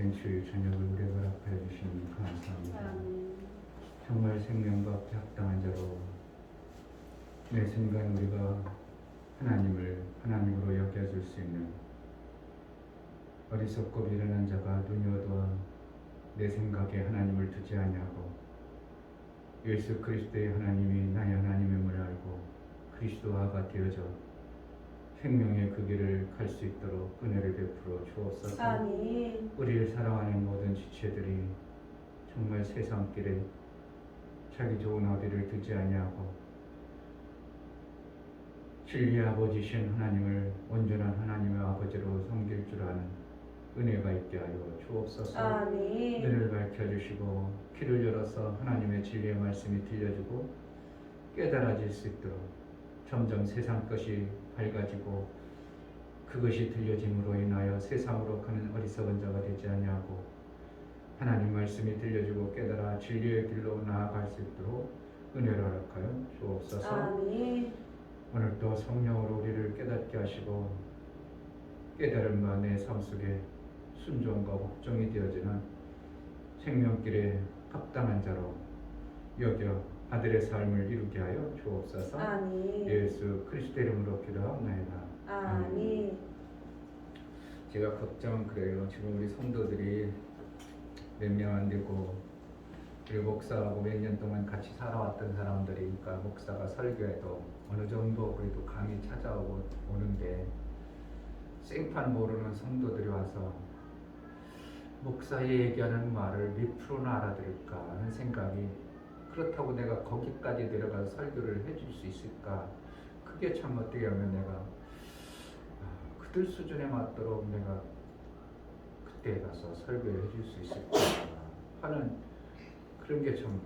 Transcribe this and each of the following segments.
주신 주의 저녁을 우리에게 허락하여 주시니 감사합니다. 정말 생명과 합당한 자로 매 순간 우리가 하나님을 하나님으로 여겨줄 수 있는 어리석고 미련한 자가 눈이 어두워 내 생각에 하나님을 두지 아니하고 예수 그리스도의 하나님이 나의 하나님임을 알고 그리스도와가 되어져 생명의 그 길을 갈 수 있도록 은혜를 베풀어 주옵소서. 아멘. 우리를 사랑하는 모든 지체들이 정말 세상 길에 자기 좋은 어디를 두지 아니하고 진리의 아버지신 하나님을 온전한 하나님의 아버지로 섬길 줄 아는 은혜가 있게 하여 주옵소서. 아멘. 눈을 밝혀주시고 귀를 열어서 하나님의 진리의 말씀이 들려주고 깨달아질 수 있도록 점점 세상 것이 밝아지고 그것이 들려짐으로 인하여 세상으로 가는 어리석은 자가 되지 아니하고 하나님 말씀이 들려주고 깨달아 진리의 길로 나아갈 수 있도록 은혜를 허락하여 주옵소서. 아멘. 오늘도 성령으로 우리를 깨닫게 하시고 깨달음과 내 삶 속에 순종과 복종이 되어지는 생명길에 합당한 자로 여겨 아들의 삶을 이루게 하여 주옵소서. 아멘. 예수 그리스도 이름으로 기도하옵나이다. 아멘. 제가 걱정 그래요. 지금 우리 성도들이 몇 명 안 되고 우리 목사하고 몇 년 동안 같이 살아왔던 사람들이니까 목사가 설교해도 어느 정도 그래도 감이 찾아오고 오는데 생판 모르는 성도들이 와서 목사의 얘기하는 말을 몇 프로나 알아들을까 하는 생각이, 그렇다고 내가 거기까지 내려가서 설교를 해줄 수 있을까, 그게 참 어떻게 하면 내가 그들 수준에 맞도록 내가 그때 가서 설교를 해줄 수 있을까 하는 그런 게 좀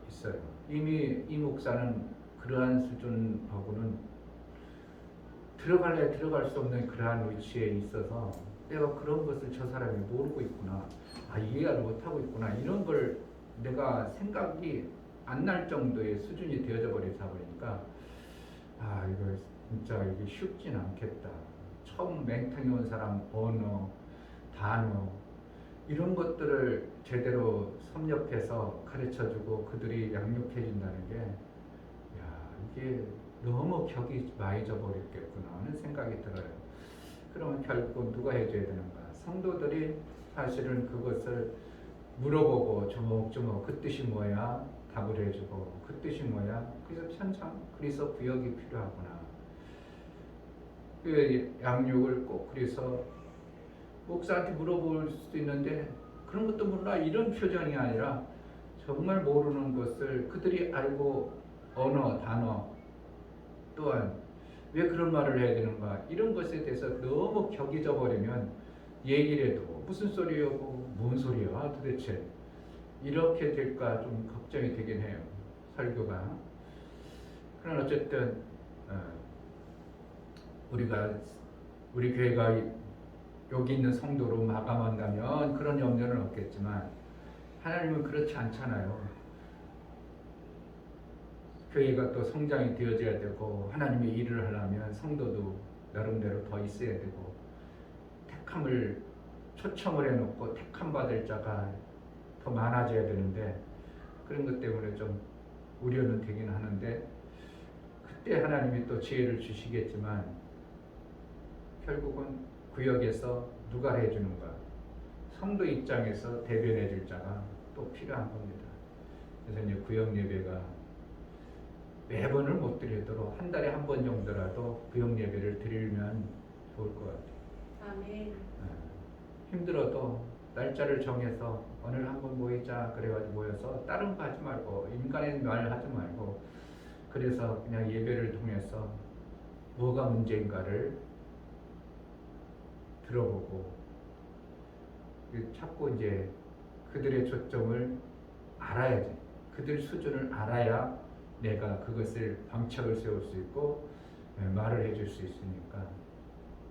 있어요. 이미 이 목사는 그러한 수준하고는 들어갈 수 없는 그러한 위치에 있어서 내가 그런 것을 저 사람이 모르고 있구나, 이해를 못하고 있구나, 이런 걸 내가 생각이 안 날 정도의 수준이 되어져 버리다 보니까 이거 진짜 이게 쉽진 않겠다. 처음 맹탕이 온 사람 언어, 단어 이런 것들을 제대로 섭렵해서 가르쳐주고 그들이 양육해준다는 게 이게 너무 격이 많이 져버렸겠구나 하는 생각이 들어요. 그러면 결국 누가 해줘야 되는가? 성도들이 사실은 그것을 물어보고 조목조목 그 뜻이 뭐야? 답을 해주고 그 뜻이 뭐야? 그래서 천참 그래서 구역이 필요하구나. 그 양육을 꼭 그래서 목사한테 물어볼 수도 있는데 그런 것도 몰라 이런 표정이 아니라 정말 모르는 것을 그들이 알고 언어, 단어 또한 왜 그런 말을 해야 되는가 이런 것에 대해서 너무 격이 져버리면 얘기를 해도 무슨 소리여고 뭔 소리야 도대체 이렇게 될까 좀 걱정이 되긴 해요. 설교가. 그러나 어쨌든 우리 교회가 여기 있는 성도로 마감한다면 그런 염려는 없겠지만 하나님은 그렇지 않잖아요. 교회가 또 성장이 되어져야 되고 하나님의 일을 하려면 성도도 나름대로 더 있어야 되고 초청을 해놓고 택함 받을 자가 더 많아져야 되는데 그런 것 때문에 좀 우려는 되긴 하는데 그때 하나님이 또 지혜를 주시겠지만 결국은 구역에서 누가 해주는가, 성도 입장에서 대변해 줄 자가 또 필요한 겁니다. 그래서 이제 구역 예배가 매번을 못 드리도록 한 달에 한 번 정도라도 구역 예배를 드리면 좋을 것 같아요. 아멘. 힘들어도 날짜를 정해서 오늘 한번 모이자 그래가지고 모여서 다른 거 하지 말고 인간의 말 하지 말고 그래서 그냥 예배를 통해서 뭐가 문제인가를 들어보고 자꾸 이제 그들의 초점을 알아야지. 그들 수준을 알아야 내가 그것을 방책을 세울 수 있고 말을 해줄 수 있으니까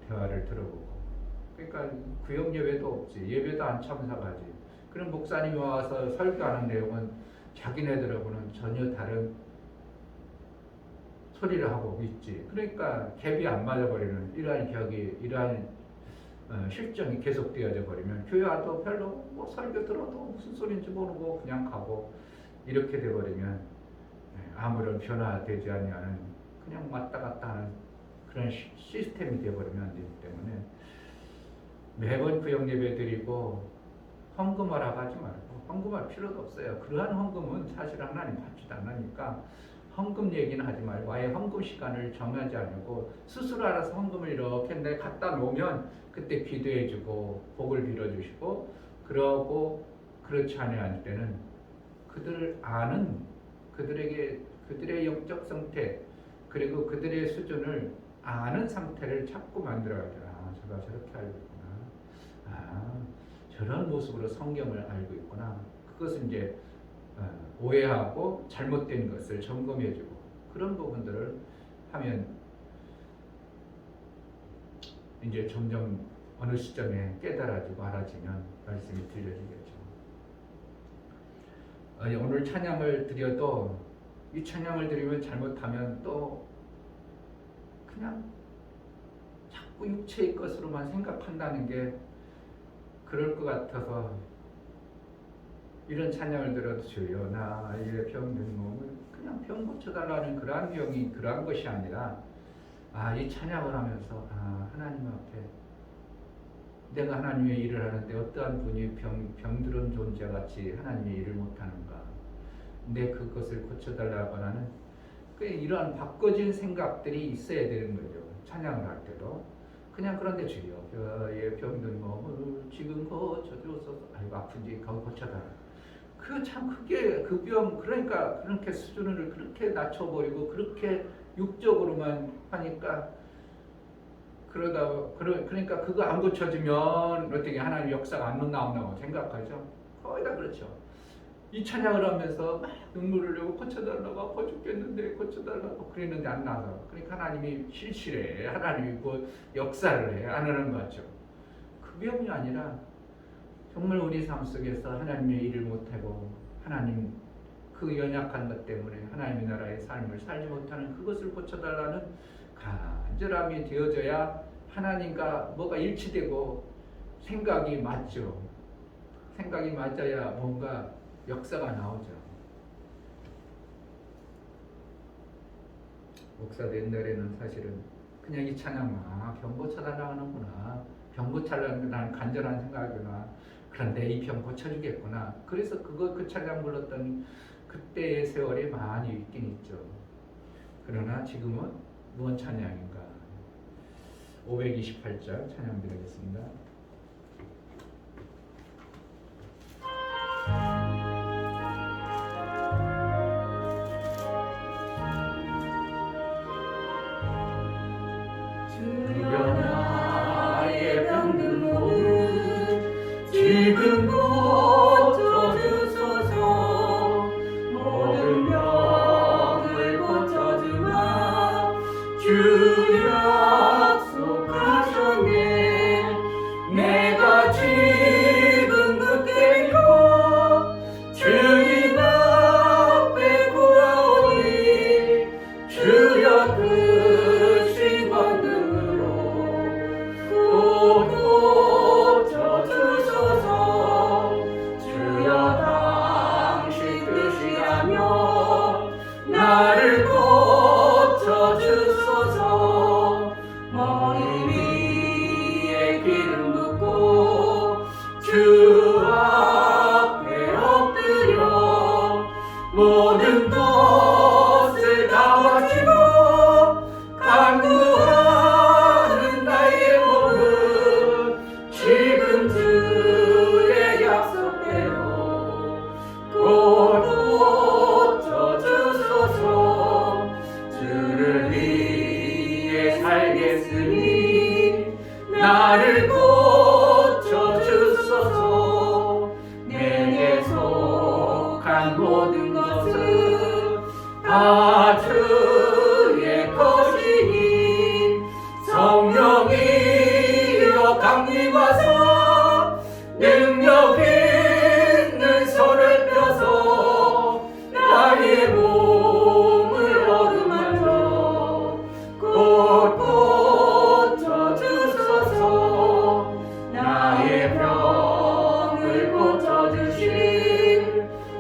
대화를 들어보고. 그러니까 구역 예배도 없지. 예배도 안 참석하지. 그럼 목사님이 와서 설교하는 내용은 자기네들하고는 전혀 다른 소리를 하고 있지. 그러니까 갭이 안 맞아버리는 이러한 격이, 이러한 실정이 계속되어져 버리면 교회 와도 별로 뭐 설교 들어도 무슨 소리인지 모르고 그냥 가고 이렇게 돼 버리면 아무런 변화되지 아니하는 그냥 왔다 갔다 하는 그런 시스템이 돼 버리면 안 되기 때문에 매번 구역 예배 드리고 헌금하라고 하지 말고 헌금할 필요도 없어요. 그러한 헌금은 사실 하나님 받지도 않으니까 헌금 얘기는 하지 말고 아예 헌금 시간을 정하지 않고 스스로 알아서 헌금을 이렇게 내 갖다 놓으면 그때 기도해주고 복을 빌어주시고 그러고 그렇지 않을 때는 그들을 아는 그들의 영적 상태 그리고 그들의 수준을 아는 상태를 자꾸 만들어야 되나 제가 저렇게 알고 있구나 저런 모습으로 성경을 알고 있구나 그것은 이제 오해하고 잘못된 것을 점검해주고 그런 부분들을 하면 이제 점점 어느 시점에 깨달아지고 알아지면 말씀이 들려지겠죠. 오늘 찬양을 드려도 이 찬양을 드리면 잘못하면 또 그냥 자꾸 육체의 것으로만 생각한다는 게 그럴 것 같아서 이런 찬양을 들어도 주여 나의 병든 몸을 그냥 병 고쳐달라는 그러한 병이 그러한 것이 아니라 이 찬양을 하면서 하나님 앞에 내가 하나님의 일을 하는데 어떠한 분이 병들은 존재같이 하나님의 일을 못하는가 내 그것을 고쳐달라고 하는 이러한 바꿔진 생각들이 있어야 되는 거죠. 찬양을 할 때도 그냥 그런데 주여 의 병든 몸을 지금 고쳐주소서 아이고 아픈지 그거 고쳐달라 그 참 그게 그 병 그러니까 그렇게 수준을 그렇게 낮춰버리고 그렇게 육적으로만 하니까 그러니까 그거 안 고쳐지면 어떻게 하나님 역사가 안 나온다고 생각하죠. 거의 다 그렇죠. 이 찬양을 하면서 막 눈물을 흘리고 고쳐달라고 아파 죽겠는데 고쳐달라고 그랬는데 안 나서 그러니까 하나님이 실실해 하나님이 뭐 역사를 해 안 하는 것 같죠. 그 병이 아니라 정말 우리 삶 속에서 하나님의 일을 못하고 하나님 그 연약한 것 때문에 하나님의 나라의 삶을 살지 못하는 그것을 고쳐달라는 간절함이 되어져야 하나님과 뭐가 일치되고 생각이 맞죠. 생각이 맞아야 뭔가 역사가 나오죠. 목사도 옛날에는 사실은 그냥 이 찬양 병 고쳐달라고 하는구나 병 고쳐달라는 간절한 생각이구나 그런데 이 병 고쳐주겠구나 그래서 그 찬양 불렀던 그때의 세월이 많이 있긴 있죠. 그러나 지금은 무슨 찬양인가 528절 찬양 드리겠습니다. 지금 고쳐주소서 모든 병을 고쳐주마 주 약속하셨네 내가 지금 굳게 믿고 주님 앞에 구하오니 주여 크신 권능으로 나를 고쳐주소서 머리 위에 기름 붓고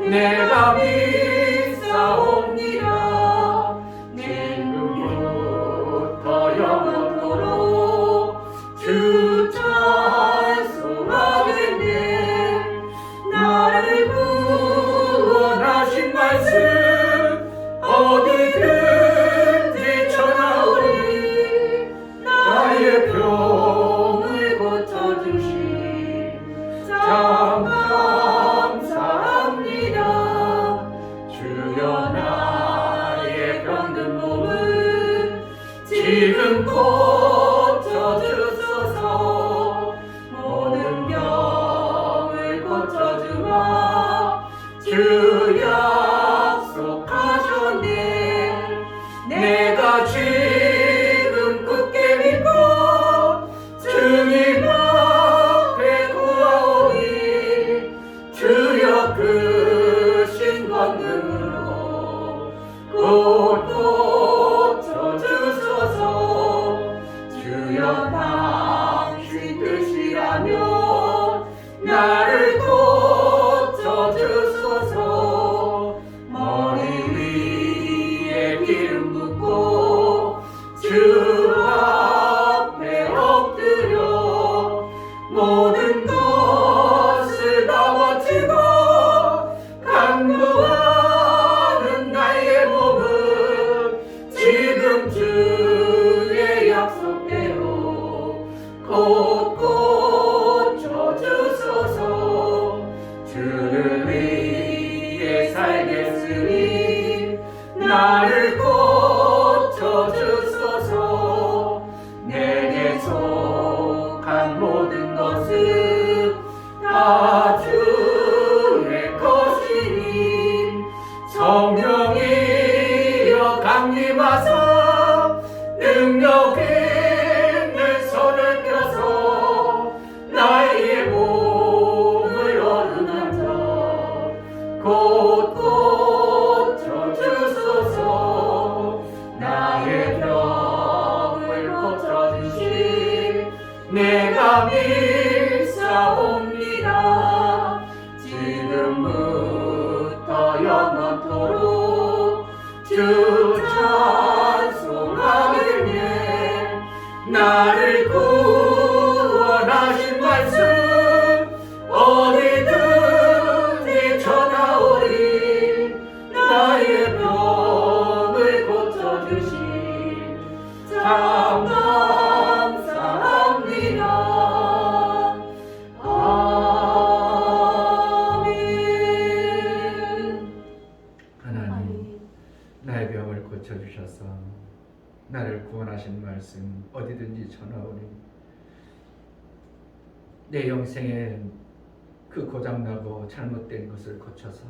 내가 믿사옵니다. 지금부터 영원토록 주 찬송하겠네. 나를 구원하신 말씀 어디든지 전하오리. 나의 병을 고쳐주신 참 감사합니다. 주여 나의 병든 몸을 지금 고쳐주소서. 모든 병을 고쳐주마 주 약속하셨네. 내가 지금 굳게 믿고 주님 앞에 구하오니 주여 크신 권능으로 곧 고쳐주소서. 주여 당신 뜻이라면 나를 고쳐주소서. 머리 위에 기름 붓고 주 앞에 엎드려 모든 것을 다 바치고 간구하는 나의 몸은 지금 주의 약속대로 곧 고쳐주소서. 주를 위해 살겠으니 나를 고쳐주소서. 내게 속한 모든 것은 다 주의 것이니 성령이여 강림하사 능력 있는 손을 펴서 나의 몸을 어루만져 곧 고쳐주소서. 나의 병을 고쳐주신 내가 믿사옵니다. 지금부터 영원토록 주 찬송하겠네. 나를 구원하신 말씀 어디든지 전하오리. 나의 병을 고쳐주신 참 감사합니다. 아멘. 하나님, 나의 병을 고쳐주셔서 나를 구원하신 말씀 어디든지 전하오니 내 영생에 그 고장나고 잘못된 것을 고쳐서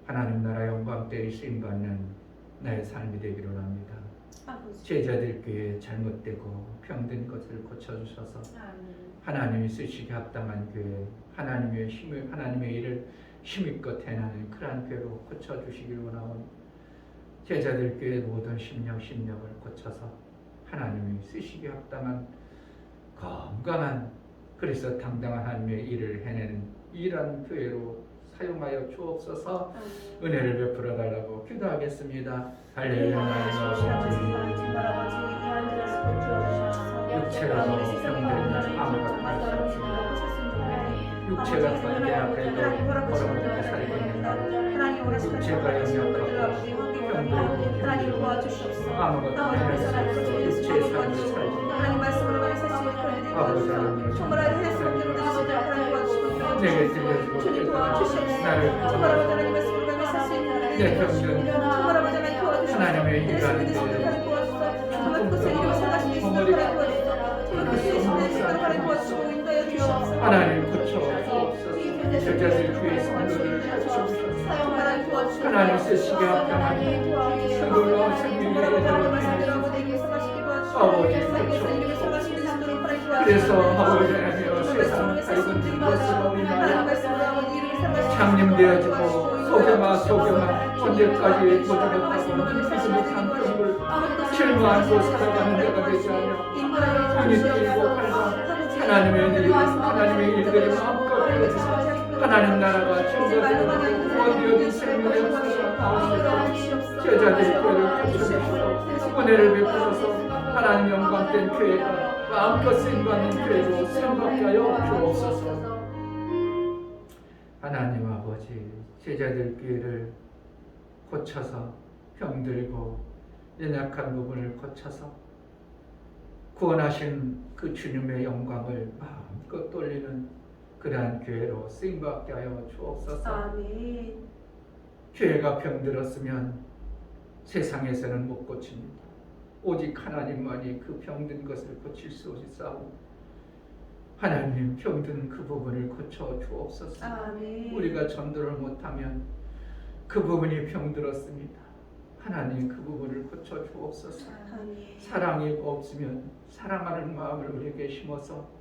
하나님 나라 영광 때에 쓰임받는 나의 삶이 되기를 원합니다. 아버지. 제자들 교회에 잘못되고 병든 것을 고쳐주셔서 하나님이 쓰시기 합당한 교회, 하나님의 힘을, 하나님의 일을 힘입껏 행하는 그러한 교회로 고쳐주시길 원하오니 제자들 교회의 모든 심령을 고쳐서 하나님이 쓰시기 합당한 건강한, 그래서 당당한 하나님의 일을 해내는 이러한 교회로 사용하여 주옵소서. 은혜를 베풀어 달라고 기도하겠습니다. 할렐루야. 육체가 병들면 아무것도 할 수 없습니다. 육체가 관계하게도 걸어먹고 살고 있는데 육체가 연약하고 병들고 아무것도 해낼 수 없어 육체의 삶을 살고 아버지 하나님 내게 들려주고 나를 구원하시고 내 병든 하나님의 일하는데 덩어리가 하나님 고쳐주옵소서. 제자들 교회 성도들을 고쳐주옵소서. 하나님 쓰시게 합당한 그 놀라운 생명의 일을 아버지 고쳐주옵소서. 그래서 아버지 하나님 세상 밝은 것을 우리나라 장님되어지고 속여마 언제까지 보지 못하고 믿지 못한 병을 실망하고 살아가는 자가 되지 않으며 눈이 뜨이고 하나님의 일들이 마음껏 되어지고 하나님 나라가 이제 말로만 하는 어디 생명의 역사가 제자들의 교회를 펼쳐주시고 은혜를 베푸셔서 하나님 영광된 교회가 마음껏 쓰임받는 교회로 쓰임받게 하여 주옵소서. 하나님 아버지, 제자들 교회를 고쳐서 병들고 연약한 부분을 고쳐서 구원하신 그 주님의 영광을 마음껏 돌리는 그러한 교회로 쓰임받게 하여 주옵소서. 아멘. 교회가 병들었으면 세상에서는 못 고칩니다. 오직 하나님만이 그 병든 것을 고칠 수 있사오니 하나님 병든 그 부분을 고쳐 주옵소서. 아멘. 우리가 전도를 못하면 그 부분이 병들었습니다. 하나님 그 부분을 고쳐 주옵소서. 아멘. 사랑이 없으면 사랑하는 마음을 우리에게 심어서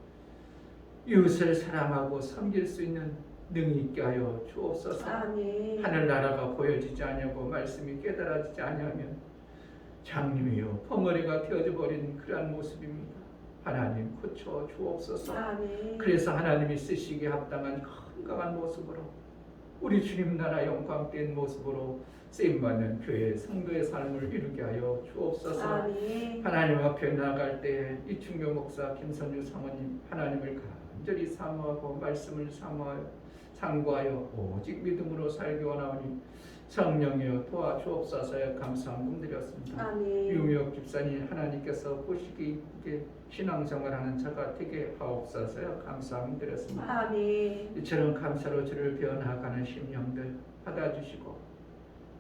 이웃을 사랑하고 섬길 수 있는 능이 있게 하여 주옵소서. 아멘. 하늘나라가 보여지지 아니하고 말씀이 깨달아지지 아니하면 장님이요 벙어리가 되어져 버린 그러한 모습입니다. 하나님 고쳐 주옵소서. 아멘. 그래서 하나님이 쓰시기에 합당한 건강한 모습으로 우리 주님 나라 영광된 모습으로 쓰임받는 교회 성도의 삶을 이루게 하여 주옵소서. 아멘. 하나님 앞에 나아갈 때 이충교 목사 김선유 사모님 하나님을 간절히 사모하고 말씀을 사모하여 상고하여 오직 믿음으로 살기 원하오니 성령이여 도와주옵소서에 감사함 드렸습니다. 아멘. 유미옥 집사님 하나님께서 보시기 있게 신앙생활하는 자가 되게 하옵소서에 감사함 드렸습니다. 아멘. 이처럼 감사로 주를 배워나가는 심령들 받아주시고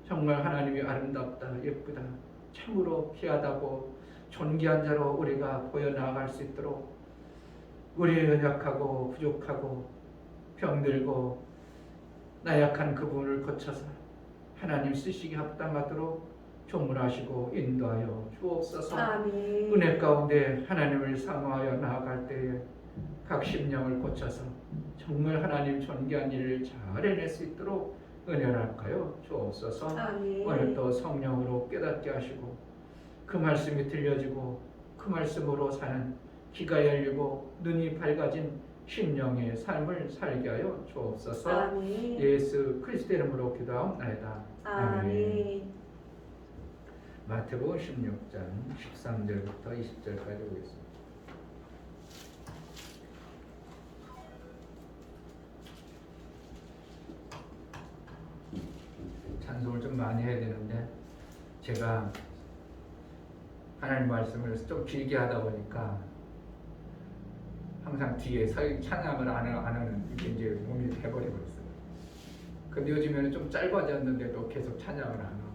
정말 하나님이 아름답다 예쁘다 참으로 귀하다고 존귀한 자로 우리가 보여나갈 수 있도록 우리의 연약하고 부족하고 병들고 나약한 그 부분을 거쳐서 하나님 쓰시기 합당하도록 조문하시고 인도하여 주옵소서. 아멘. 은혜 가운데 하나님을 사모하여 나아갈 때에 각 심령을 고쳐서 정말 하나님 존귀한 일을 잘 해낼 수 있도록 은혜를 하여 주옵소서. 아멘. 오늘 또 성령으로 깨닫게 하시고 그 말씀이 들려지고 그 말씀으로 사는 귀가 열리고 눈이 밝아진 심령의 삶을 살게 하여 주옵소서. 아멘. 예수 그리스도 이름으로 기도하옵나이다. 아멘. 마태복음 16장 13절부터 20절까지 보겠습니다. 찬송을 좀 많이 해야 되는데 제가 하나님 말씀을 좀 길게 하다 보니까 항상 뒤에 찬양을 안 하는 이게 이제 몸이 돼버리고 있어요. 근데 요즘에는 좀 짧아졌는데도 계속 찬양을 안 하고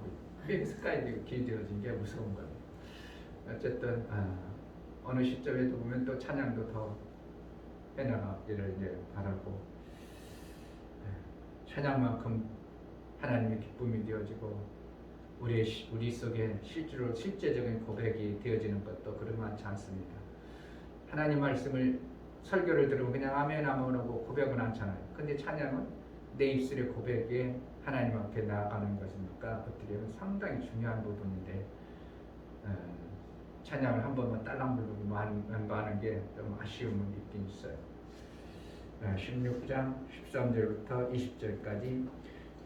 습관이 길어진 게 무서운 거예요. 어쨌든 어느 시점에도 보면 또 찬양도 더 해나가기를 이제 바라고 찬양만큼 하나님의 기쁨이 되어지고 우리 속에 실제적인 고백이 되어지는 것도 그렇지 않습니다. 하나님 말씀을 설교를 들으면 그냥 아멘 하고 고백은 않잖아요. 근데 찬양은 내 입술의 고백에 하나님 앞에 나아가는 것이니까 어떻게 보면 상당히 중요한 부분인데 찬양을 한 번만 딸랑 부르고 많은 게 좀 아쉬움은 있긴 있어요. 16장 13절부터 20절까지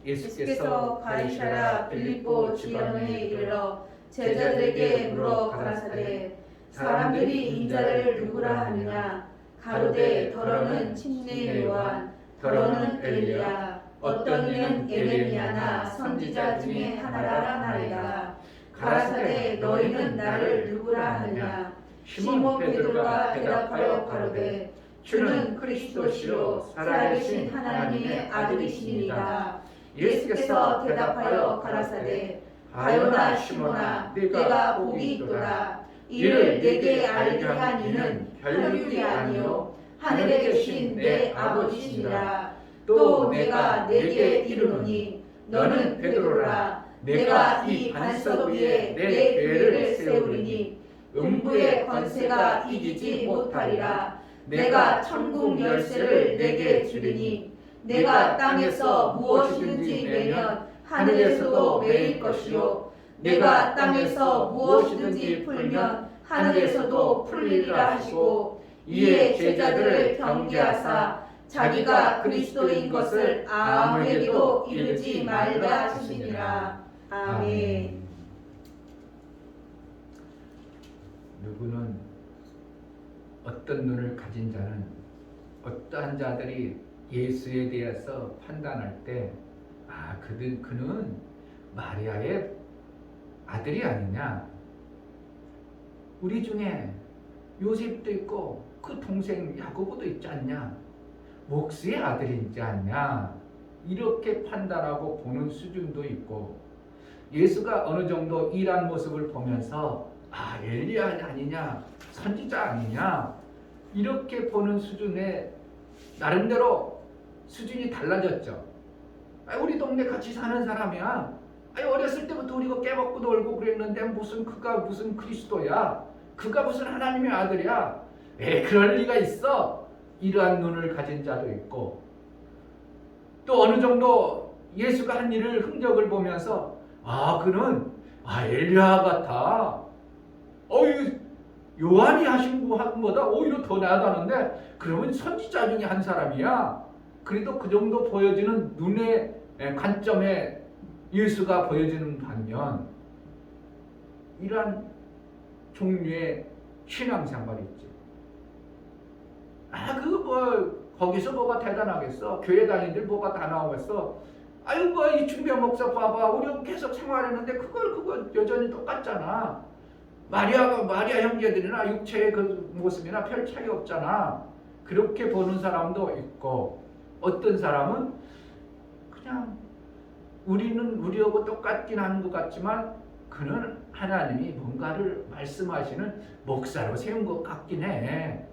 예수께서 가이사랴 빌립보 지방에 이르러 제자들에게 물어 가라사대 사람들이 인자를 누구라 하느냐 가로되 더러는 침례 요한 더러는 엘리야 어떤 이는 에레미야나 선지자 중에 하나라 하나이다. 가라사대 너희는 나를 누구라 하느냐 시몬 베드로가 대답하여 가로되 주는 그리스도시요 살아계신 하나님의 아들이시니이다. 예수께서 대답하여 가라사대 가요나 시몬아 내가 복이 있도다. 이를 내게 알게 한 이는 혈육이 아니요 하늘에 계신 내 아버지시니라. 또 내가 내게 이르노니 너는 베드로라. 내가 이 반석 위에 내 교회를 세우리니 음부의 권세가 이기지 못하리라. 내가 천국 열쇠를 내게 주리니 내가 땅에서 무엇이든지 매면 하늘에서도 매일 것이요 내가 땅에서 무엇이든지 풀면 하늘에서도 풀리리라 하시고 이에 제자들을 경계하사 자기가 그리스도인 것을 아무에게도 이르지 말라 하시니라. 아멘. 누구는 어떤 눈을 가진 자는 어떠한 자들이 예수에 대해서 판단할 때 그는 마리아의 아들이 아니냐, 우리 중에 요셉도 있고 그 동생 야고보도 있지 않냐, 목수의 아들이지 않냐, 이렇게 판단하고 보는 수준도 있고, 예수가 어느 정도 일한 모습을 보면서 엘리야 아니냐, 선지자 아니냐, 이렇게 보는 수준에 나름대로 수준이 달라졌죠. 우리 동네 같이 사는 사람이야. 어렸을 때부터 우리가 깨먹고 놀고 그랬는데 그가 무슨 그리스도야? 그가 무슨 하나님의 아들이야? 그럴 리가 있어? 이러한 눈을 가진 자도 있고, 또 어느 정도 예수가 한 일을 흔적을 보면서 그는 엘리야 같아. 요한이 하신 것보다 오히려 더 나아가는데 그러면 선지자 중에 한 사람이야. 그래도 그 정도 보여지는 눈의 관점에 예수가 보여지는 반면, 이러한 종류의 신앙생활이 있지. 거기서 뭐가 대단하겠어? 교회 다니들 뭐가 다 나오겠어? 이 중병 목사 봐봐. 우리 계속 생활했는데 그걸 여전히 똑같잖아. 마리아 형제들이나 육체의 그 모습이나 별 차이 없잖아. 그렇게 보는 사람도 있고, 어떤 사람은 그냥 우리하고 똑같긴 하는 것 같지만 그는 하나님이 뭔가를 말씀하시는 목사로 세운 것 같긴 해.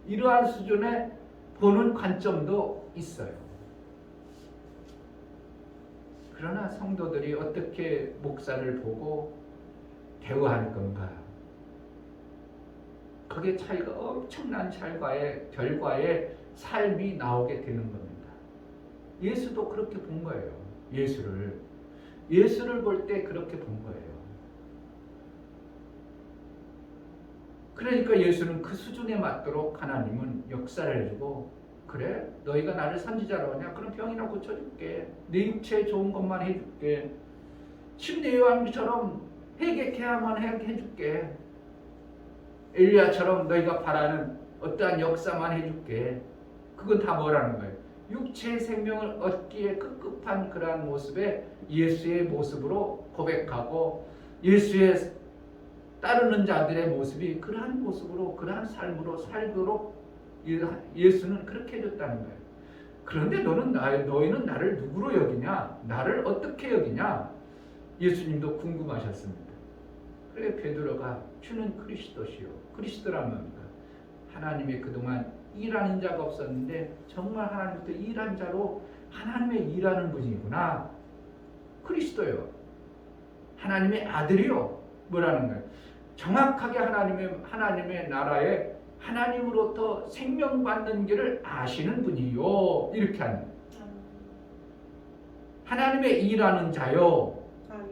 이러한 수준의 보는 관점도 있어요. 그러나 성도들이 어떻게 목사를 보고 대우할 건가? 그게 차이가 엄청난 결과의 삶이 나오게 되는 겁니다. 예수도 그렇게 본 거예요. 예수를 볼 때 그렇게 본 거예요. 그러니까 예수는 그 수준에 맞도록 하나님은 역사를 해주고, 그래? 너희가 나를 선지자로 하냐? 그럼 병이나 고쳐줄게. 내 육체에 좋은 것만 해줄게. 침례 요한처럼 회개케 하면 해줄게. 엘리야처럼 너희가 바라는 어떠한 역사만 해줄게. 그건 다 뭐라는 거예요? 육체의 생명을 얻기에 급급한 그러한 모습에 예수의 모습으로 고백하고, 예수의 따르는 자들의 모습이 그러한 모습으로, 그러한 삶으로 살도록 예수는 그렇게 해줬다는 거예요. 그런데 너희는 나를 누구로 여기냐? 나를 어떻게 여기냐? 예수님도 궁금하셨습니다. 그래 베드로가 주는 그리스도시요. 그리스도란 뭡니까? 하나님의 그동안 일하는 자가 없었는데 정말 하나님부터 일한 자로 하나님의 일하는 분이구나. 그리스도요. 하나님의 아들이요. 뭐라는 거예요? 정확하게 하나님의 나라에 하나님으로부터 생명받는 길을 아시는 분이요. 이렇게 하는 거예요. 하나님의 일하는 자요.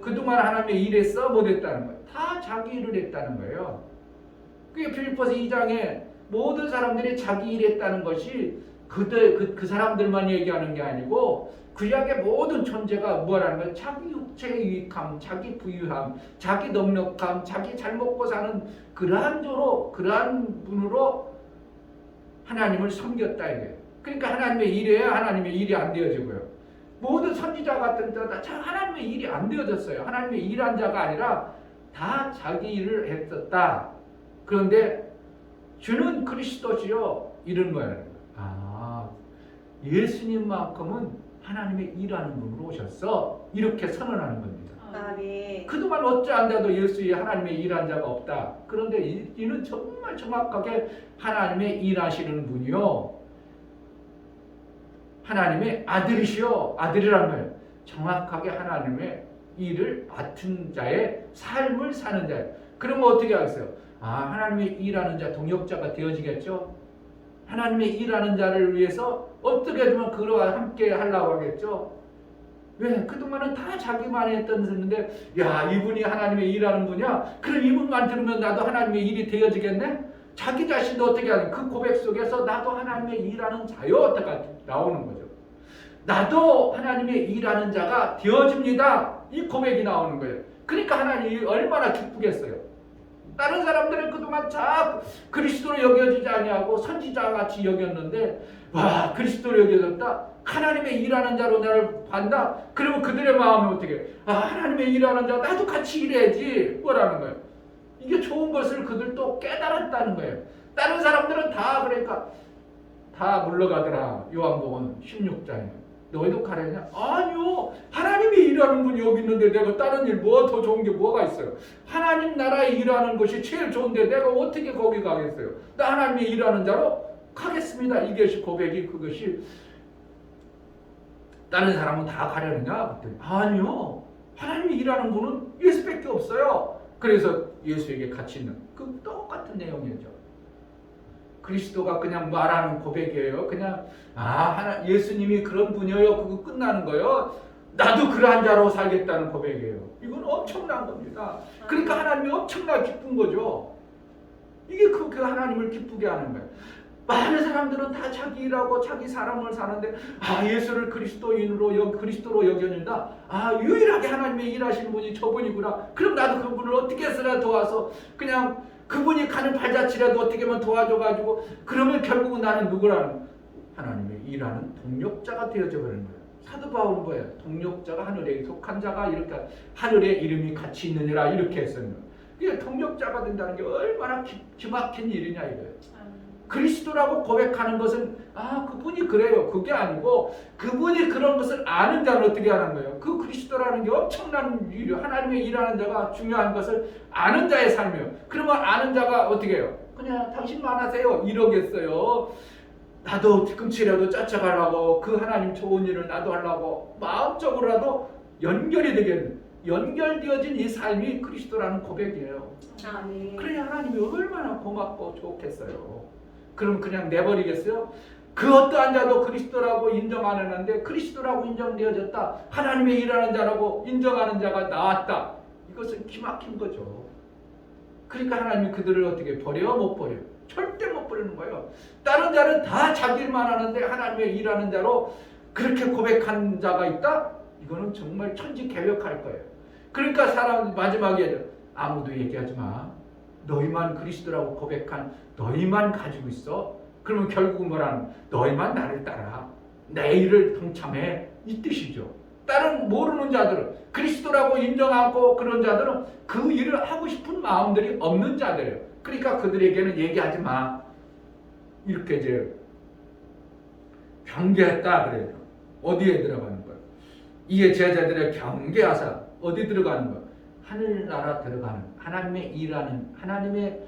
그동안 하나님의 일했어? 못했다는 거예요. 다 자기 일을 했다는 거예요. 그게 빌립보서 2장에 모든 사람들이 자기 일했다는 것이 그 사람들만 얘기하는 게 아니고 구약의 모든 존재가 뭐라는 거예요? 자기 육체의 유익함, 자기 부유함, 자기 넉넉함, 자기 잘 먹고 사는 그러한 분으로 하나님을 섬겼다 이게. 그러니까 하나님의 일이에요. 하나님의 일이 안 되어지고요. 모든 선지자 같은 데다 하나님의 일이 안 되어졌어요. 하나님의 일한 자가 아니라 다 자기 일을 했었다. 그런데 주는 그리스도시요. 이런 거예요. 예수님만큼은 하나님의 일하는 분으로 오셨어. 이렇게 선언하는 겁니다. 네. 그동안 어찌한데도 예수의 하나님의 일한 자가 없다. 그런데 이는 정말 정확하게 하나님의 일하시는 분이요. 하나님의 아들이시요. 아들이라는 거예요. 정확하게 하나님의 일을 맡은 자의 삶을 사는 자예요. 그러면 어떻게 하겠어요? 하나님의 일하는 자, 동역자가 되어지겠죠? 하나님의 일하는 자를 위해서 어떻게 하면 그와 함께 하려고 하겠죠? 왜? 그동안은 다 자기만 했던 일인데, 이분이 하나님의 일하는 분이야? 그럼 이분만 들으면 나도 하나님의 일이 되어지겠네? 자기 자신도 어떻게 하는 그 고백 속에서 나도 하나님의 일하는 자요 어떻게 나오는 거죠. 나도 하나님의 일하는 자가 되어집니다. 이 고백이 나오는 거예요. 그러니까 하나님이 얼마나 기쁘겠어요. 다른 사람들은 그동안 자 그리스도로 여겨지지 아니하고 선지자같이 여겼는데 와 그리스도로 여겨졌다. 하나님의 일하는 자로 나를 반다. 그러면 그들의 마음이 어떻게 하나님의 일하는 자 나도 같이 일해야지 뭐라는 거예요. 이게 좋은 것을 그들도 깨달았다는 거예요. 다른 사람들은 다 그러니까 다 물러가더라. 요한복음 16장에 너희도 가려냐? 아니요. 하나님이 일하는 분이 여기 있는데 내가 다른 일 뭐 더 좋은 게 뭐가 있어요? 하나님 나라에 일하는 것이 제일 좋은데 내가 어떻게 거기 가겠어요? 나 하나님이 일하는 자로 가겠습니다. 이것이 고백이 그것이 다른 사람은 다 가려느냐? 그랬더니 아니요. 하나님이 일하는 분은 예수밖에 없어요. 그래서 예수에게 같이 있는 그 똑같은 내용이죠. 그리스도가 그냥 말하는 고백이에요. 그냥 예수님이 그런 분이에요. 그거 끝나는 거예요. 나도 그러한 자로 살겠다는 고백이에요. 이건 엄청난 겁니다. 그러니까 하나님이 엄청나게 기쁜 거죠. 이게 그 하나님을 기쁘게 하는 거예요. 많은 사람들은 다 자기 일하고 자기 사람을 사는데 예수를 그리스도로 여겨진다. 유일하게 하나님의 일하시는 분이 저분이구나. 그럼 나도 그분을 어떻게 해서라 도와서 그냥 그분이 가는 발자취라도 어떻게 하면 도와줘가지고 그러면 결국은 나는 누구라는 하나님의 일하는 동력자가 되어져 버리는 거예요. 사도 바울은 뭐예요? 동력자가 하늘에 속한 자가 이렇게 하늘에 이름이 같이 있느니라 이렇게 했었는 거예요. 이게 동력자가 된다는 게 얼마나 기막힌 일이냐 이거예요. 그리스도라고 고백하는 것은 그분이 그래요. 그게 아니고 그분이 그런 것을 아는 자는 어떻게 하는 거예요? 그 그리스도라는 게 엄청난 일이에요. 하나님의 일하는 자가 중요한 것을 아는 자의 삶이에요. 그러면 아는 자가 어떻게 해요? 그냥 당신만 하세요. 이러겠어요. 나도 뒤꿈치라도 쫓아가려고 그 하나님 좋은 일을 나도 하려고 마음적으로라도 연결되어진 이 삶이 그리스도라는 고백이에요. 그래 하나님이 얼마나 고맙고 좋겠어요. 그럼 그냥 내버리겠어요? 그 어떠한 자도 그리스도라고 인정 안 하는데 그리스도라고 인정되어졌다. 하나님의 일하는 자라고 인정하는 자가 나왔다. 이것은 기막힌 거죠. 그러니까 하나님이 그들을 어떻게 버려요? 못 버려요. 절대 못 버리는 거예요. 다른 자는 다 자기 일만 하는데 하나님의 일하는 자로 그렇게 고백한 자가 있다? 이거는 정말 천지개벽할 거예요. 그러니까 사람 마지막에 아무도 얘기하지 마. 너희만 그리스도라고 고백한 너희만 가지고 있어. 그러면 결국은 뭐라는 너희만 나를 따라 내 일을 동참해 이 뜻이죠. 다른 모르는 자들은 그리스도라고 인정하고 그런 자들은 그 일을 하고 싶은 마음들이 없는 자들이에요. 그러니까 그들에게는 얘기하지 마. 이렇게 이제 경계했다 그래요. 어디에 들어가는 거예요? 이게 제자들의 경계하사 어디 들어가는 거예요? 하늘나라 들어가는 하나님의 일하는 하나님의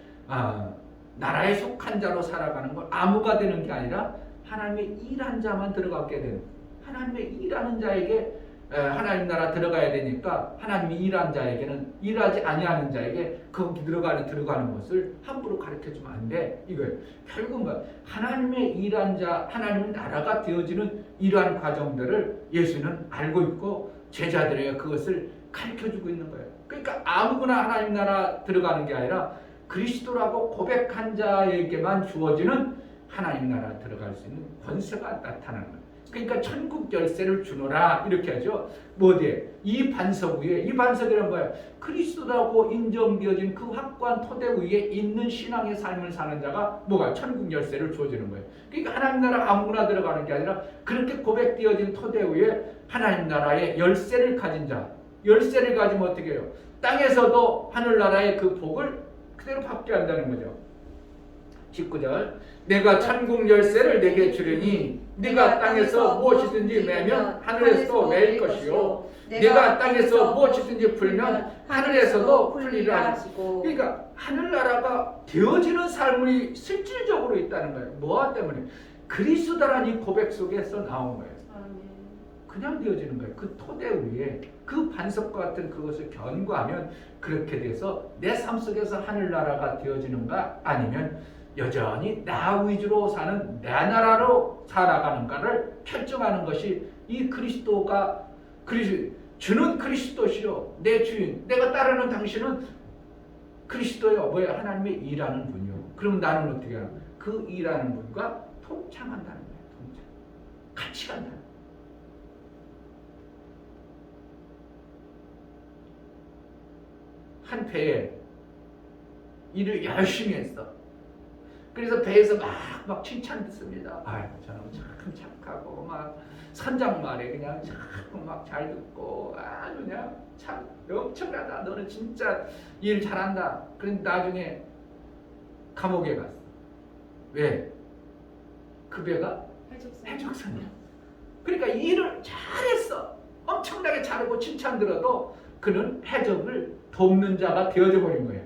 나라에 속한 자로 살아가는 걸 아무가 되는 게 아니라 하나님의 일한 자만 들어가게 되는 하나님의 일하는 자에게 하나님 나라 들어가야 되니까 하나님이 일한 자에게는 일하지 아니하는 자에게 거기 들어가는 것을 함부로 가르쳐주면 안 돼. 이거예요. 결국은 뭐 하나님의 일한 자 하나님의 나라가 되어지는 이러한 과정들을 예수는 알고 있고 제자들에게 그것을 가르쳐주고 있는 거예요. 그러니까 아무거나 하나님 나라 들어가는 게 아니라 그리스도라고 고백한 자에게만 주어지는 하나님 나라 들어갈 수 있는 권세가 나타나는 거예요. 그러니까 천국 열쇠를 주노라 이렇게 하죠. 뭐지? 이 반석 위에 이 반석이란 뭐야? 그리스도라고 인정되어진 그 확고한 토대 위에 있는 신앙의 삶을 사는 자가 뭐가? 천국 열쇠를 주어지는 거예요. 그러니까 하나님 나라 아무나 들어가는 게 아니라 그렇게 고백되어진 토대 위에 하나님 나라의 열쇠를 가진 자. 열쇠를 가지면 어떻게 해요? 땅에서도 하늘나라의 그 복을 그대로 받게 한다는 거죠. 19절 내가 천국 열쇠를 내게 주려니 네가 땅에서 무엇이든지 매면 하늘에서도 매일 것이요 네가 땅에서 무엇이든지 풀면 하늘에서도 풀리라 하시고. 그러니까 하늘나라가 되어지는 삶이 실질적으로 있다는 거예요. 뭐와 때문에? 그리스도라는 이 고백 속에서 나온 거예요. 그냥 되어지는 거예요. 그 토대 위에 그 반석과 같은 그것을 견고하면 그렇게 돼서 내 삶 속에서 하늘나라가 되어지는가 아니면 여전히 나 위주로 사는 내 나라로 살아가는가를 결정하는 것이 이 그리스도가 주는 그리스도시요 내 주인 내가 따르는 당신은 그리스도요 뭐야 하나님의 일하는 분이요 그럼 나는 어떻게 하나? 그 일하는 분과 동참한다는 거예요. 동참. 같이 간다는 거예요. 한 배에 일을 열심히 했어. 그래서 배에서 막 칭찬 듣습니다. 아유, 저는 참 착하고 막 선장 말에 그냥 참 막 잘 듣고 아주 그냥 참 엄청나다. 너는 진짜 일 잘한다. 그런데 나중에 감옥에 갔어. 왜? 그 배가 해적선이야. 그러니까 일을 잘했어. 엄청나게 잘하고 칭찬 들어도 그는 해적을 돕는 자가 되어져 버린 거예요.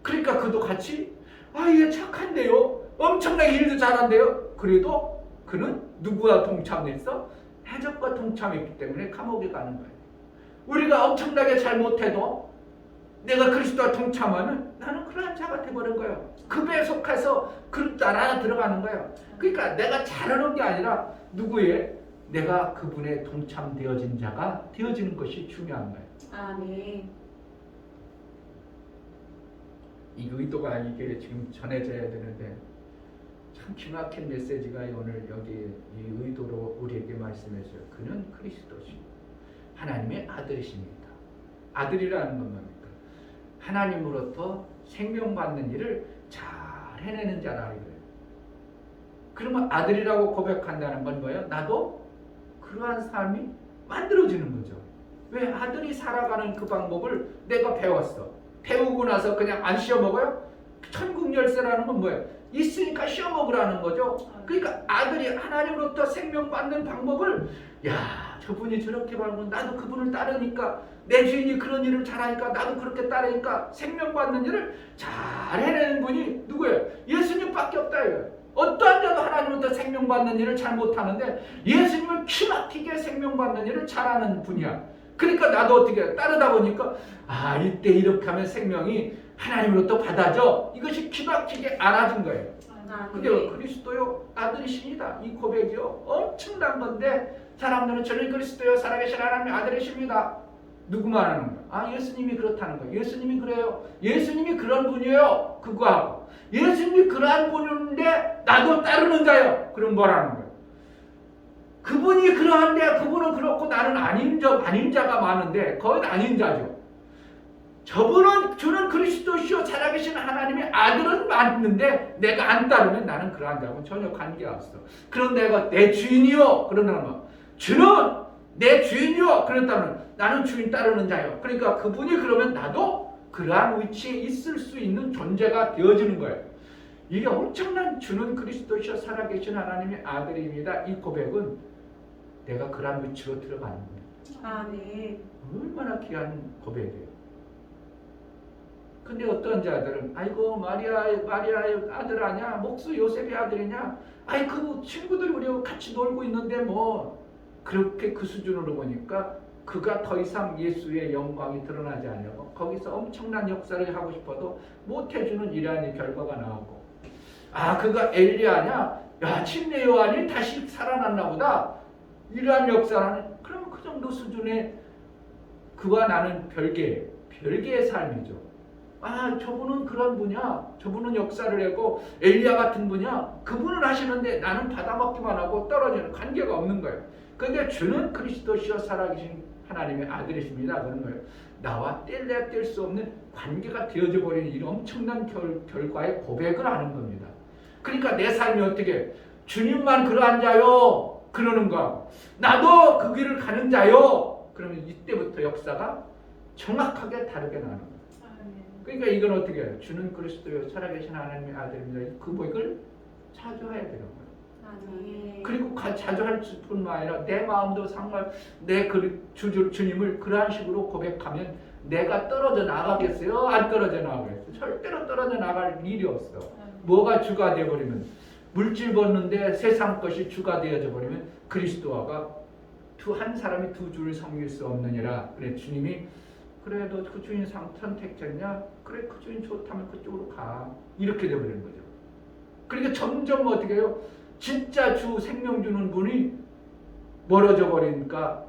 그러니까 그도 같이 얘 착한데요. 엄청나게 일도 잘한대요. 그래도 그는 누구와 동참했어? 해적과 동참했기 때문에 감옥에 가는 거예요. 우리가 엄청나게 잘못해도 내가 그리스도와 동참하면 나는 그러한 자가 되어버린 거예요. 그 배에 속해서 그 나라가 들어가는 거예요. 그러니까 내가 잘하는 게 아니라 누구의? 내가 그분의 동참되어진 자가 되어지는 것이 중요한 거예요. 아멘. 이 의도가 이게 지금 전해져야 되는데 참 기막힌 메시지가 오늘 여기 이 의도로 우리에게 말씀해줘요. 그는 그리스도시 하나님의 아들이십니다. 아들이라는 건 뭡니까? 하나님으로부터 생명받는 일을 잘 해내는 자라 이거예요. 그러면 아들이라고 고백한다는 건 뭐예요? 나도 그러한 삶이 만들어지는 거죠. 왜? 아들이 살아가는 그 방법을 내가 배웠어. 배우고 나서 그냥 안 씌워 먹어요? 천국 열쇠라는 건 뭐예요? 있으니까 씌워 먹으라는 거죠. 그러니까 아들이 하나님으로부터 생명 받는 방법을 저분이 저렇게 받는 나도 그분을 따르니까 내 주인이 그런 일을 잘하니까 나도 그렇게 따르니까 생명 받는 일을 잘 해내는 분이 누구예요? 예수님밖에 없다 이거예요. 어떠한 자도 하나님으로부터 생명 받는 일을 잘 못하는데 예수님은 기막히게 생명 받는 일을 잘하는 분이야. 그러니까 나도 어떻게 따르다 보니까 이때 이렇게 하면 생명이 하나님으로부터 받아져. 이것이 기막히게 알아진 거예요. 근데 그리스도요 아들이십니다. 이 고백이요 엄청난 건데 사람들은 저는 그리스도요 살아계신 하나님의 아들이십니다. 누구 말하는 거야? 예수님이 그렇다는 거예요. 예수님이 그래요. 예수님이 그런 분이에요. 그거하고 예수님이 그러한 분인데 나도 따르는 자요. 그럼 뭐라는 거예요? 그분이 그러한데 그분은 그렇고 나는 아닌 자가 많은데 거의 아닌 자죠. 저분은 주는 그리스도시요 살아계신 하나님의 아들은 맞는데 내가 안 따르면 나는 그러한 자하고 전혀 관계가 없어. 그런 내가 내 주인이요 그러면 주는 내 주인이요 그렇다면 나는 주인 따르는 자요. 그러니까 그분이 그러면 나도 그러한 위치에 있을 수 있는 존재가 되어지는 거예요. 이게 엄청난 주는 그리스도시요 살아계신 하나님의 아들입니다. 이 고백은 내가 그러한 위치로 들어가는 거예요. 아멘. 얼마나 귀한 고백이에요. 근데 어떤 자들은 아이고 마리아의 아들 아냐? 목수 요셉의 아들이냐? 그 친구들 우리하고 같이 놀고 있는데 뭐 그렇게 그 수준으로 보니까 그가 더 이상 예수의 영광이 드러나지 않냐고 거기서 엄청난 역사를 하고 싶어도 못해주는 이러한 결과가 나오고 그가 엘리야냐? 침례 요한이 다시 살아났나 보다 이러한 역사라는 그러면 그 정도 수준의 그와 나는 별개의 삶이죠. 저분은 그런 분이야. 저분은 역사를 하고 엘리야 같은 분이야. 그분은 하시는데 나는 받아먹기만 하고 떨어지는 관계가 없는 거예요. 그런데 주는 그리스도시요 살아계신 하나님의 아들이십니다. 그런 거예요. 나와 뗄래야 뗄 수 없는 관계가 되어져 버리는 이 엄청난 결과의 고백을 하는 겁니다. 그러니까 내 삶이 어떻게 주님만 그러한 자요 그러는 거 나도 그 길을 가는 자요 그러면 이때부터 역사가 정확하게 다르게 나는 거예요. 그러니까 이건 어떻게 해요? 주는 그리스도요 살아계신 하나님의 아들입니다. 그 고백을 자주 해야 되는 거예요. 그리고 자주 할 뿐만 아니라 내 마음도 상관 내 주님을 그러한 식으로 고백하면 내가 떨어져 나가겠어요? 안 떨어져 나가겠어요? 절대로 떨어져 나갈 일이 없어. 뭐가 주가 되어버리면 물질 버는데 세상 것이 주가 되어져 버리면 그리스도와가 한 사람이 두 주를 섬길 수 없느니라. 그래 주님이 그래도 그 주인 선택했냐? 그래 그 주인 좋다면 그쪽으로 가. 이렇게 되어버리는 거죠. 그러니까 점점 어떻게 해요? 진짜 주 생명 주는 분이 멀어져 버리니까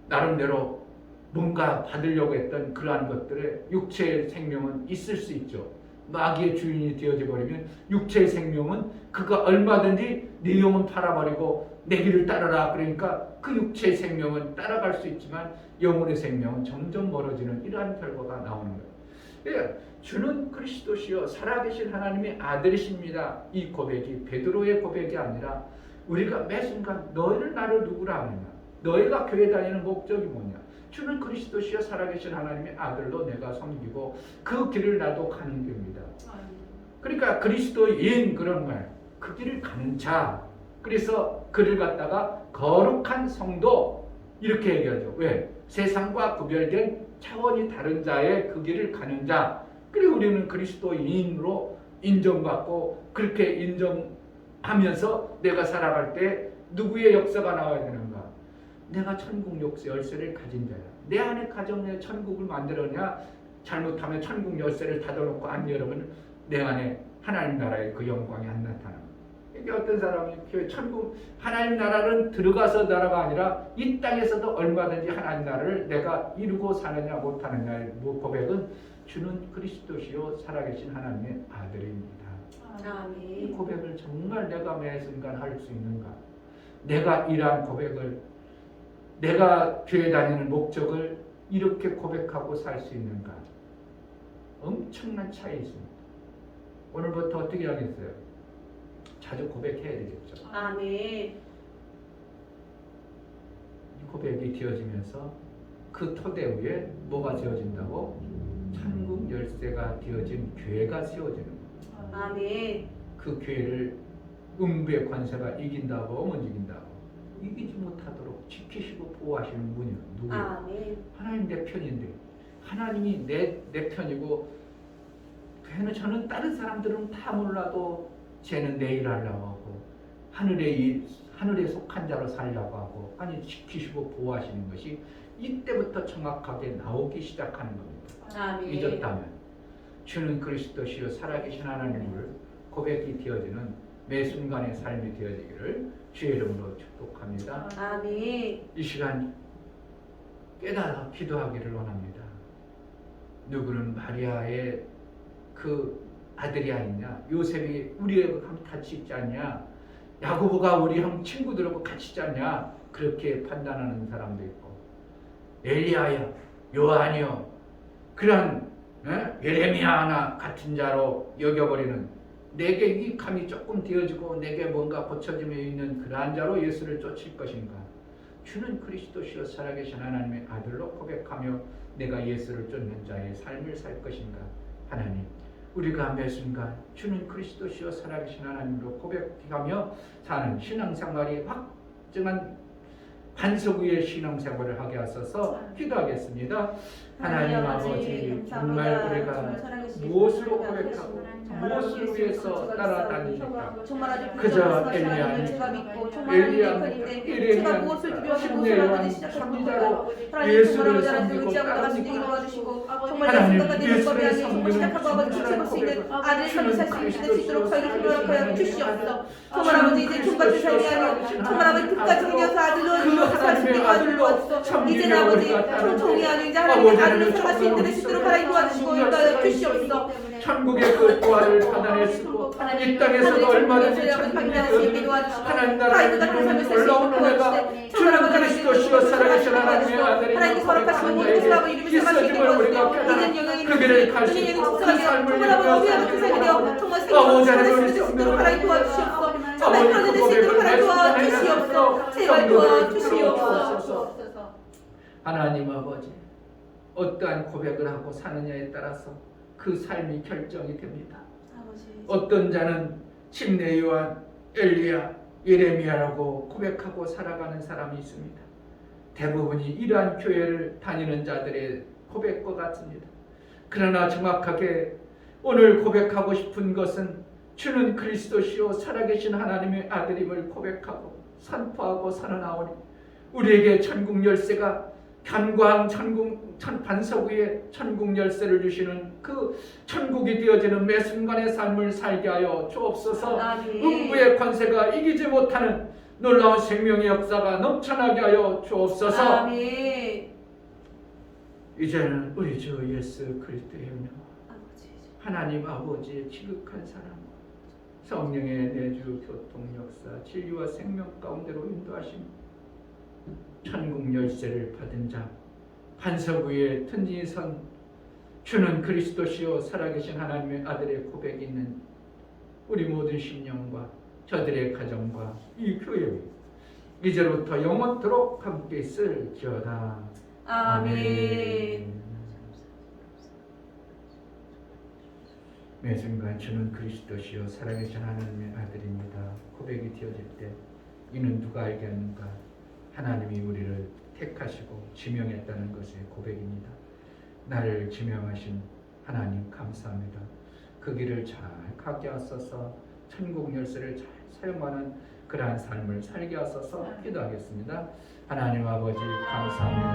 나름대로 뭔가 받으려고 했던 그러한 것들의 육체의 생명은 있을 수 있죠. 마귀의 주인이 되어져 버리면 육체의 생명은 그가 얼마든지 네 영혼 팔아버리고 내 길을 따르라 그러니까 그 육체의 생명은 따라갈 수 있지만 영혼의 생명은 점점 멀어지는 이러한 결과가 나오는 거예요. 예, 주는 그리스도시요 살아계신 하나님의 아들이십니다. 이 고백이 베드로의 고백이 아니라 우리가 매 순간 너희는 나를 누구라 하느냐, 너희가 교회 다니는 목적이 뭐냐, 주는 그리스도시요 살아계신 하나님의 아들로 내가 섬기고 그 길을 나도 가는 길입니다. 그러니까 그리스도인 그런 말, 그 길을 가는 자. 그래서 그를 갖다가 거룩한 성도 이렇게 얘기하죠. 왜? 세상과 구별된 차원이 다른 자의 그 길을 가는 자. 그리고 우리는 그리스도인으로 인정받고 그렇게 인정하면서 내가 살아갈 때 누구의 역사가 나와야 되는가? 내가 천국 열쇠를 가진 자야. 내 안에 가정 내 천국을 만들었냐? 잘못하면 천국 열쇠를 닫아놓고 안 열으면 내 안에 하나님 나라의 그 영광이 안 나타나. 이게 어떤 사람이 천국 하나님 나라는 들어가서 나라가 아니라 이 땅에서도 얼마든지 하나님 나라를 내가 이루고 사느냐 못하느냐의 고백은 주는 그리스도시요 살아계신 하나님의 아들입니다. 이 아멘. 고백을 정말 내가 매 순간 할 수 있는가? 내가 이러한 고백을 내가 교회 다니는 목적을 이렇게 고백하고 살 수 있는가? 엄청난 차이 있습니다. 오늘부터 어떻게 하겠어요? 자주 고백해야 되겠죠. 아멘. 이 고백이 되어지면서 그 토대 위에 뭐가 되어진다고? 천국 열쇠가 되어진 교회가 세워지는 거예요. 아멘. 그 교회를 음부의 관세가 이긴다고 못 이긴다고? 이기지 못하도록 지키시고 보호하시는 분이요. 누구예요? 아멘. 하나님 내 편인데 하나님이 내 편이고 걔는 저는 다른 사람들은 다 몰라도 쟤는 내 일 하려고 하고 하늘에 속한 자로 살려고 하고 아니 지키시고 보호하시는 것이 이때부터 정확하게 나오기 시작하는 겁니다. 아멘. 잊었다면 주는 그리스도시요 살아계신 하나님을 고백이 되어지는 매 순간의 삶이 되어지기를 주의 이름으로 축복합니다. 아멘. 이 시간 깨달아 기도하기를 원합니다. 누구는 마리아의 그 아들이 아니냐, 요셉이 우리하고 같이 있지 않냐, 야고보가 우리 형 친구들하고 같이 있지 않냐 그렇게 판단하는 사람도 있고 엘리야야 요한이요 그런 예레미야나 같은 자로 여겨버리는 내게 이 감이 조금 되어지고 내게 뭔가 고쳐짐에 있는 그러한 자로 예수를 쫓을 것인가? 주는 그리스도시요 살아계신 하나님의 아들로 고백하며 내가 예수를 쫓는 자의 삶을 살 것인가? 하나님, 우리가 매 순간 주는 그리스도시요 살아계신 하나님으로 고백하며 사는 신앙생활이 확증한 반석 위의 신앙생활을 하게 하소서 기도하겠습니다. 하나님 아버지, 정말 우리가 무엇으로 고백하고 무엇을 위해서 따라다니니까 그저 엘리야 제가 무엇을 두려워하고 무엇을 하는지 시작하고 예수를 섬기고 따라주시고 정말 내 생각과 내 법에 안에 시작하고 아버지 지켜볼 수 있는 아들의 삶을 살 수 있도록 저희를 힘들어 주시옵소서. 정말 아버지 이제 종같은 삶이 아니오 정말 아버지 끝까지 그녀서 아들로 살 수 있는 아들로 도와주소서. 이제는 아버지 총총이 아닌 이제 하나님의 아들로 살아갈 수 있는 시도록 하나님 도와주시고 인도하여 주시옵소서. 천국의 그 부활을 받아냈고 이 땅에서도 얼마든지 천국이 되어지는 하나님 나라의 이름으로 올라오는 내가 주는 그리스도시요 살아계신 하나님의 아들이 거룩한 자에게 있어짐을 우리가 깨달아 그 길을 갈 수 있고 그 삶을 이루며 살기를 아버지 하나님 우리 성도를 하나님 도와주시옵소서. 정말 그런 수 있도록 하나님 도와주시옵소서. 제발 도와주시옵소서. 하나님 아버지, 어떠한 고백을 하고 사느냐에 따라서 그 삶이 결정이 됩니다. 어떤 자는 침례 요한, 엘리야, 예레미야라고 고백하고 살아가는 사람이 있습니다. 대부분이 이러한 교회를 다니는 자들의 고백과 같습니다. 그러나 정확하게 오늘 고백하고 싶은 것은 주는 그리스도시요 살아계신 하나님의 아들임을 고백하고 선포하고 선언하오니 우리에게 천국 열쇠가 견고한 반석 위에 천국 열쇠를 주시는 그 천국이 되어지는 매 순간의 삶을 살게 하여 주옵소서. 음부의 권세가 이기지 못하는 놀라운 생명의 역사가 넘쳐나게 하여 주옵소서. 아멘. 이제는 우리 주 예수 그리스도의 은혜와 하나님 아버지의 지극한 사랑, 성령의 내주 교통 역사, 진리와 생명 가운데로 인도하심, 천국 열쇠를 받은 자, 반석 위에 튼튼히 선 주는 그리스도시요 살아계신 하나님의 아들의 고백이 있는 우리 모든 심령과 저들의 가정과 이 교회 이제부터 영원토록 함께 있을지어다. 아멘. 매 순간 주는 그리스도시요 살아계신 하나님의 아들입니다. 고백이 되어질 때 이는 누가 알게 하는가? 하나님이 우리를 택하시고 지명했다는 것의 고백입니다. 나를 지명하신 하나님 감사합니다. 그 길을 잘 가게 하소서. 천국 열쇠를 잘 사용하는 그러한 삶을 살게 하소서. 기도하겠습니다. 하나님 아버지 감사합니다.